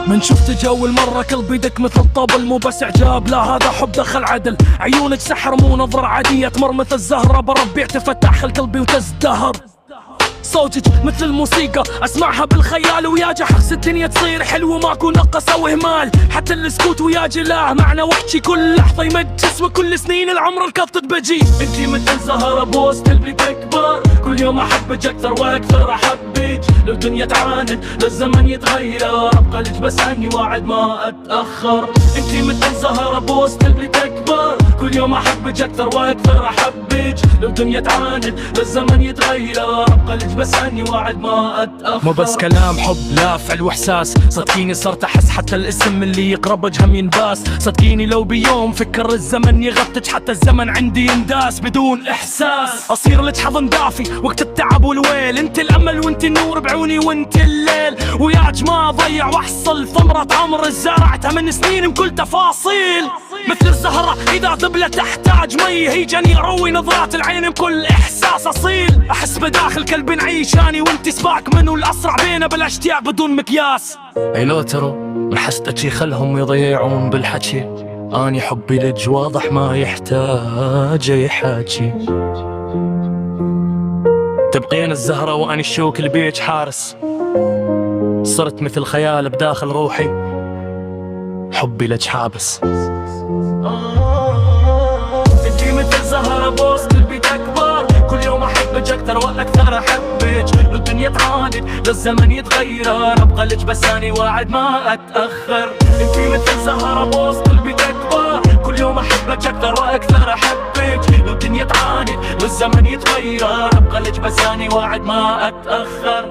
من شفت جو المرة قلبي دق مثل الطبل، مو بس اعجاب لا هذا حب دخل عدل. عيونك سحر مو نظرة عادية تمر مثل الزهرة، بربي تفتح قلبي وتزدهر. صوتك مثل الموسيقى اسمعها بالخيال، وياك احس الدنيا تصير حلوة ماكو نقص او اهمال. حتى السكوت وياك له معنى واحكي، كل لحظة يمجس وكل سنين العمر القطت بجي. انتي مثل زهرة بوسط قلبي تكبر، كل يوم احبك اكثر واكثر احبك. لو الدنيا تعاند للزمن يتغير، ابقى لك بس عني واعد ما اتاخر. انتي مثل زهرة بوسط قلبي تكبر، كل يوم احبك اكثر واكثر احبك. لو الدنيا تعاند للزمن يتغير، ابقى لك بس عني واعد ما اتاخر. مو بس كلام حب لا فعل واحساس، صدقيني صرت احس حتى الاسم اللي يقرب جهم ينباس. صدقيني لو بيوم فكر الزمن يغطج، حتى الزمن عندي ينداس بدون احساس. اصير لك حضن دافي وقت التعب والويل، انت الامل وانت النور بعوني وانت الليل. وياك ما اضيع واحصل ثمرة عمر زرعتها من سنين بكل تفاصيل. مثل الزهرة اذا ذبلت تحتاج مي، هي جاني اروي نظرات العين بكل احساس اصيل. احس بداخل قلبي نعيش اني وانت سباق، منو الاسرع بينا بالاشتياق بدون مقياس. اي لو ترى من حسدتي خلهم يضيعون بالحكي، اني حبي لج واضح ما يحتاج اي حاكي. تبقين الزهرة واني الشوك اللي بيج حارس، صرت مثل خيال بداخل روحي، حبي لج حابس. انتي مثل زهرة بوسط قلبي تكبر، كل يوم احبك اكثر واكثر احبك. لو الدنيا تعاند للزمن يتغير، ابقى لك بس اني واعد ما اتاخر. انتي مثل زهرة بوسط قلبي تكبر، كل يوم احبك اكثر واكثر احبك. لو الدنيا تعاند للزمن يتغير، ابقى لك بس اني واعد ما اتاخر.